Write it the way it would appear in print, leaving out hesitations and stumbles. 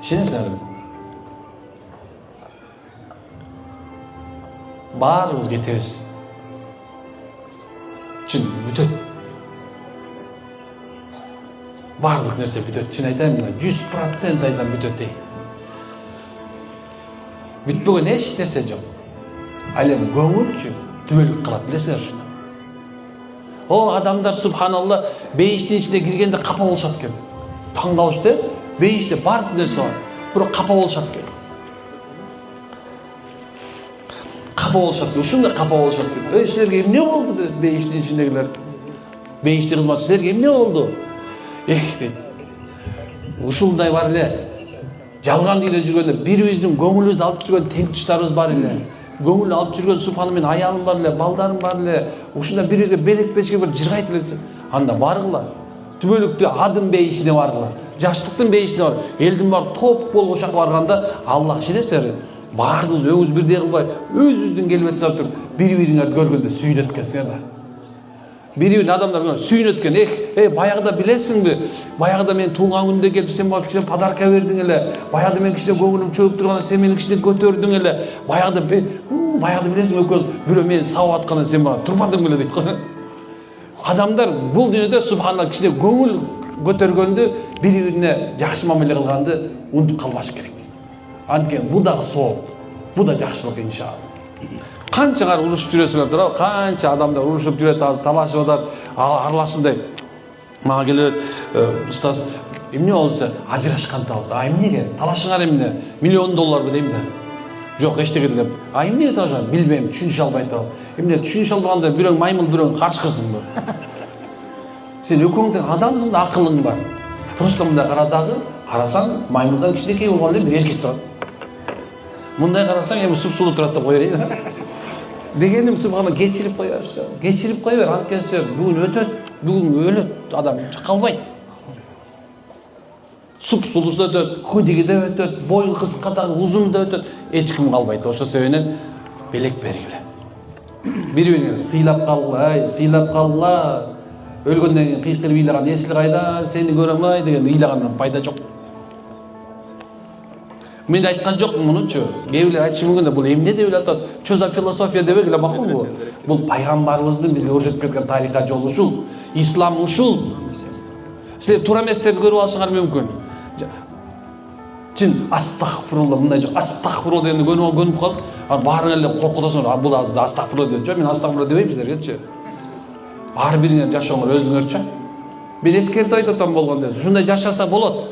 Түшүнөсүңөрбү? Баарыбыз кетебиз. Чын бүтөт. Бардык нерсе бүтөт. Чын айтайын, 100% айтам бүтөт дейм. Бүтпөгөн эч нерсе жок. Ал эми көңүлчү түбөлүк кылат, билесиңер ушуну. О, адамдар субханалла бейиштин ичине киргенде капа болушат экен. Таң калышты, бейиште бардык нерсе бар. Бирок капа болушат экен. Капа болушат, ушундай капа болушат экен. Силерге эмне болду деп бейиштин ичиндегилер. Бейишти кызмат силерге эмне болду? Дейт. Ушундай бар эле. Жалган эле жүргөндө бирибиздин көңүлүбүздү алып жүргөн тең туштарыбыз бар эле. Көңүл алып жүргөн субханы мен аялым бар эле, балдарым бар эле. Ушунда бирибизге белек бешке бир жыргайт эле. Анда баргыла. Түбөлүктү адым бейишине баргыла. Жаштыктын бейишине бар. Элдин баары топ болуп ошака барганда Аллах шилесер. Баардыгыбыз өңүз бирдей кылбай, өзүбүздүн келбет саптыр. Бири-бириңерди көргөндө сүйүнөт экенсиңер да. Бири-бирин адамдар көргөндө сүйүнөт экен. Баягыда билесиңби? Баягыда мен туулган күндө келип сен мага кичине подарка бердиң эле. Баягыда мен кичине көңүлүм чөгүп турганда сен мени кичине көтөрдүң эле. Баягыда билесиң экөөбүз бирөө мени сабап атканда сен мага турбадың беле дейт го. Адамдар бул дүйнөдө субханалла кичине көңүл көтөргөндү, бири-бирине жакшы мамиле кылганды унутуп калбаш керек. Анткени бул дагы сооп, бул да жакшылык иншалла. Канчаңар урушуп жүрөсүңөр туурабы? Канча адамдар урушуп жүрөт, талашып атат, аралашындай. Мага келет, устаз, эмне болсо ажырашкан табыз. Эмнеге? Талашыңар эмне? $1,000,000 дейм да. Жок, эчтеке деп. Эмнеге талашыңар? Билбейм, түшүнүшө албай атабыз. Эмне түшүнүшө албаганда бирөөң маймыл, бирөөң карышкырсыңбы? Сен экөөңдөн адамсың да акылың бар. Просто мындай карадагы, карасаң маймылдан кичинекей болгон эле бир эркек турат. Мындай карасаң эми суп-сулуу турат деп кое берейин. Дегеним субхана кечирип кое берсе. Кечирип кое бер, анткени бүгүн өтөт, бүгүн өлөт, адам калбайт. Суп-сулусу өтөт, хөдиги да өтөт, бою кыска да, узун да өтөт, эч ким калбайт. Ошо себептен белек бергиле. Бири-бириңерди сыйлап калгыла, сыйлап калгыла. Өлгөндөн кийин кыйкырып ыйлаган эсил кайда, сени көрөм деген ыйлагандан пайда жок. Мен айткан жокмун мунучу. Кээ бирлер айтышы мүмкүн да бул эмне деп атат? Чөза философия дебегиле макулбу? Бул пайгамбарыбыздын бизге көрсөтүп кеткен тарикка жол ушул. Ислам ушул. Силер туура эместерди көрүп алышыңар мүмкүн. Чын астагфирулла мындай жок. Астагфирулла дегенди көнүп калып, баарың эле коркутасыңар. Бул азда астагфирулла деп. Жок, мен астагфирулла дебейм силергечи. Ар бириңер жашооңор өзүңөрчө. Мен эскертип айтып атам болгондо. Ушундай жашаса болот.